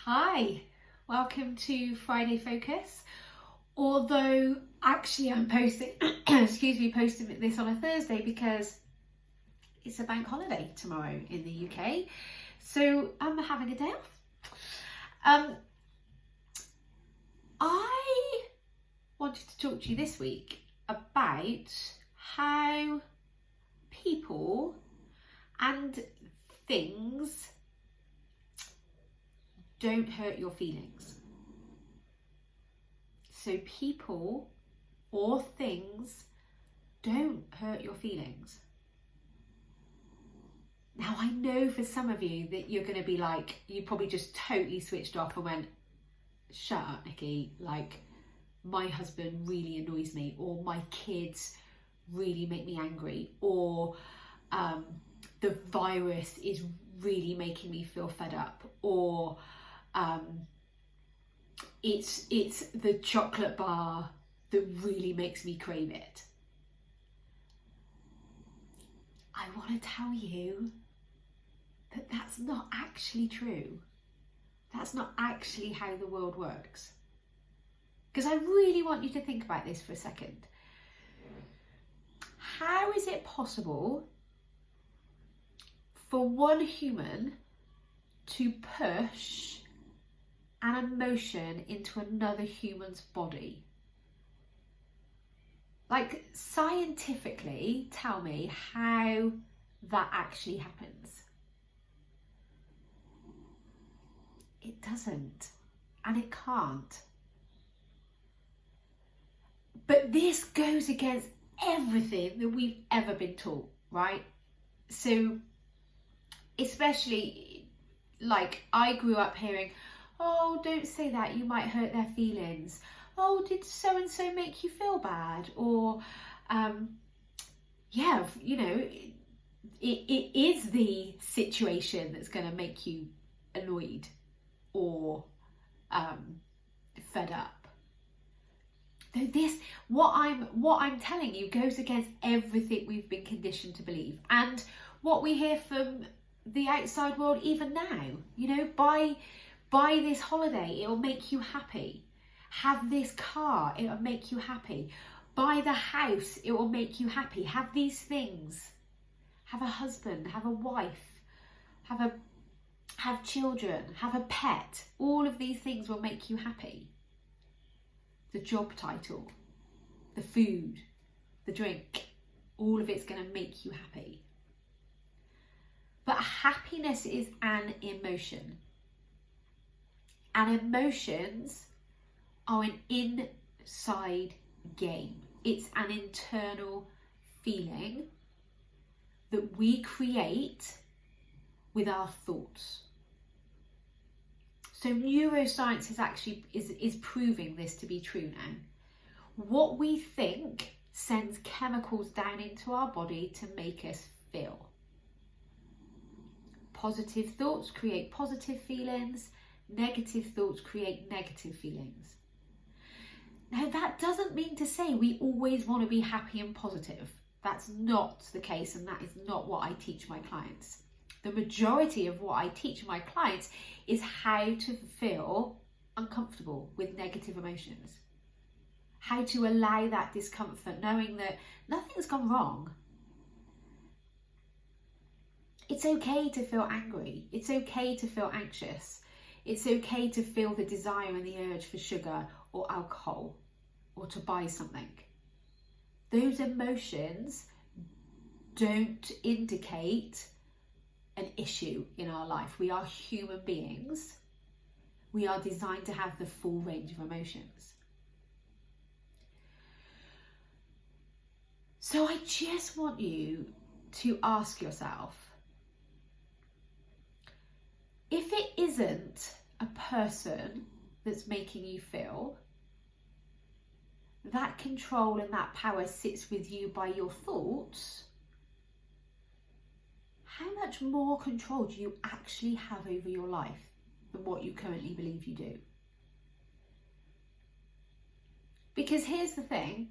Hi, welcome to Friday Focus. Although actually I'm posting, posting this on a Thursday because it's a bank holiday tomorrow in the UK. So I'm having a day off. I wanted to talk to you this week about how people and things don't hurt your feelings. So people or things don't hurt your feelings. Now I know for some of you that you're going to be like, you probably just totally switched off and went, shut up Nikki, like my husband really annoys me, or my kids really make me angry, or the virus is really making me feel fed up, or it's the chocolate bar that really makes me crave it. I want to tell you that that's not actually true. That's not actually how the world works. Because I really want you to think about this for a second. How is it possible for one human to push an emotion into another human's body? Like, scientifically, tell me how that actually happens. It doesn't, and it can't. But this goes against everything that we've ever been taught, right? So, especially, like, I grew up hearing, oh, don't say that, you might hurt their feelings. Oh, did so-and-so make you feel bad? Or, yeah, you know, it is the situation that's going to make you annoyed or fed up. This, what I'm telling you goes against everything we've been conditioned to believe, and what we hear from the outside world even now. You know, buy this holiday, it'll make you happy. Have this car, it'll make you happy. Buy the house, it will make you happy. Have these things. Have a husband, have a wife, have children, have a pet. All of these things will make you happy. The job title, the food, the drink, all of it's going to make you happy. But happiness is an emotion. And emotions are an inside game. It's an internal feeling that we create with our thoughts. So neuroscience is actually is proving this to be true now. What we think sends chemicals down into our body to make us feel. Positive thoughts create positive feelings. Negative thoughts create negative feelings. Now, that doesn't mean to say we always want to be happy and positive. That's not the case, and that is not what I teach my clients. The majority of what I teach my clients is how to feel uncomfortable with negative emotions. How to allow that discomfort, knowing that nothing's gone wrong. It's okay to feel angry. It's okay to feel anxious. It's okay to feel the desire and the urge for sugar or alcohol or to buy something. Those emotions don't indicate an issue in our life. We are human beings. We are designed to have the full range of emotions. So I just want you to ask yourself, if it isn't a person that's making you feel, that control and that power sits with you by your thoughts, how much more control do you actually have over your life than what you currently believe you do? Because here's the thing,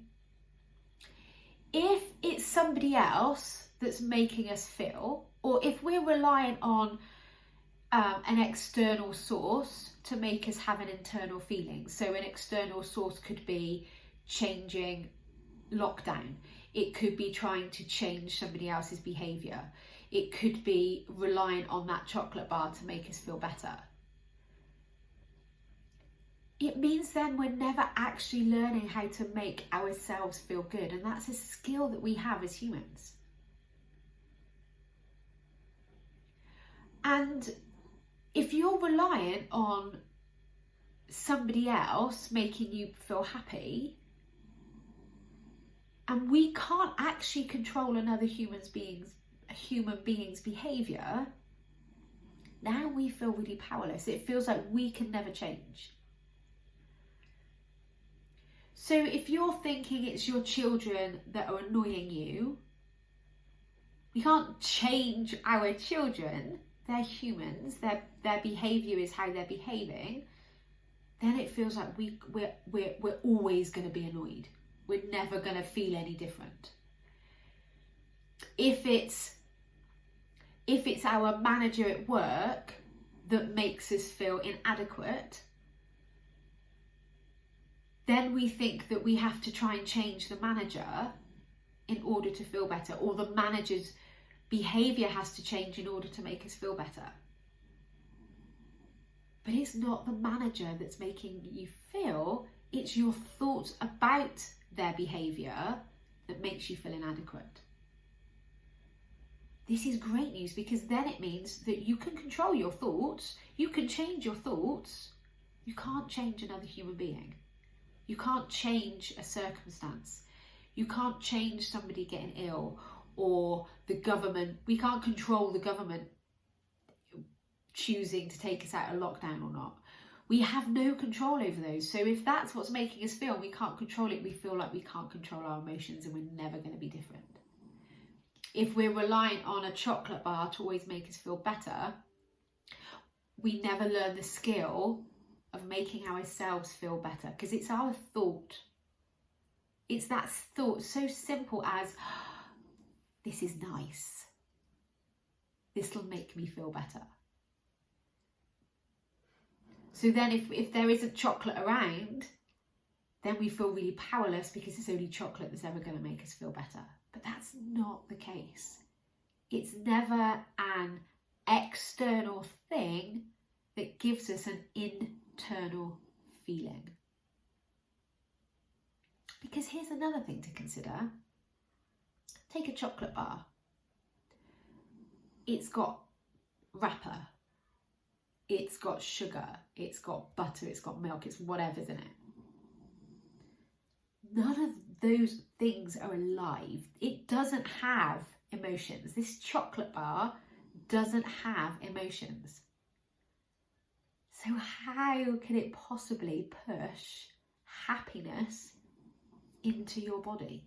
if it's somebody else that's making us feel, or if we're reliant on an external source to make us have an internal feeling. So an external source could be changing lockdown. It could be trying to change somebody else's behaviour. It could be relying on that chocolate bar to make us feel better. It means then we're never actually learning how to make ourselves feel good, and that's a skill that we have as humans. And if you're reliant on somebody else making you feel happy, and we can't actually control another human being's behaviour, now we feel really powerless. It feels like we can never change. So if you're thinking it's your children that are annoying you, we can't change our children. They're humans. Their behaviour is how they're behaving. Then it feels like we're always going to be annoyed. We're never going to feel any different. If it's our manager at work that makes us feel inadequate, then we think that we have to try and change the manager in order to feel better, or the manager's behaviour has to change in order to make us feel better. But it's not the manager that's making you feel, it's your thoughts about their behaviour that makes you feel inadequate. This is great news, because then it means that you can control your thoughts, you can change your thoughts. You can't change another human being. You can't change a circumstance. You can't change somebody getting ill, or the government. We can't control the government choosing to take us out of lockdown or not. We have no control over those. So if that's what's making us feel, we can't control it, we feel like we can't control our emotions, and we're never going to be different. If we're relying on a chocolate bar to always make us feel better, we never learn the skill of making ourselves feel better, because it's our thought. It's that thought, so simple as, this is nice. This will make me feel better. So then if there isn't chocolate around, then we feel really powerless, because it's only chocolate that's ever going to make us feel better. But that's not the case. It's never an external thing that gives us an internal feeling. Because here's another thing to consider. Take a chocolate bar. It's got wrapper, it's got sugar, it's got butter, it's got milk, it's whatever's in it. None of those things are alive. It doesn't have emotions. This chocolate bar doesn't have emotions. So how can it possibly push happiness into your body?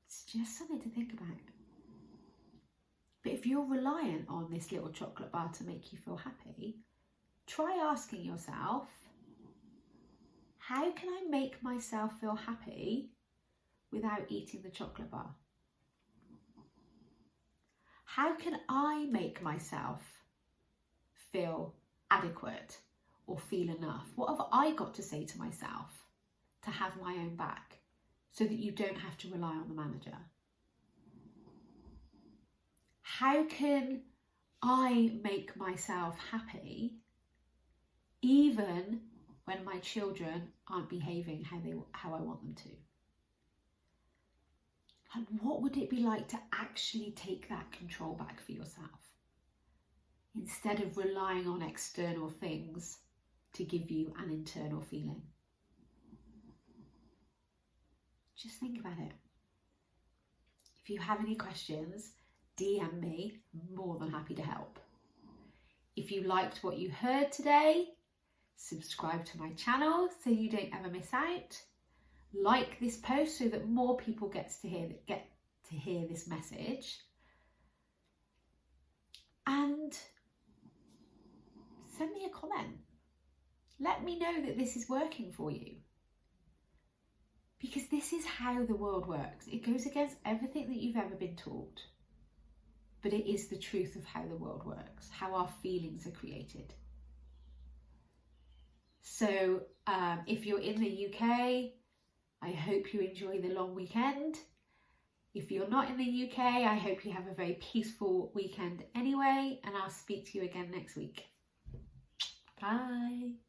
It's just something to think about. But if you're reliant on this little chocolate bar to make you feel happy, try asking yourself, how can I make myself feel happy without eating the chocolate bar? How can I make myself feel adequate or feel enough? What have I got to say to myself to have my own back, so that you don't have to rely on the manager? How can I make myself happy even when my children aren't behaving how I want them to? And what would it be like to actually take that control back for yourself, instead of relying on external things to give you an internal feeling? Just think about it. If you have any questions, DM me, I'm more than happy to help. If you liked what you heard today, subscribe to my channel so you don't ever miss out. Like this post so that more people get to hear this message. And send me a comment. Let me know that this is working for you. Because this is how the world works. It goes against everything that you've ever been taught. but it is the truth of how the world works, how our feelings are created. So if you're in the UK, I hope you enjoy the long weekend. If you're not in the UK, I hope you have a very peaceful weekend anyway, and I'll speak to you again next week. Bye.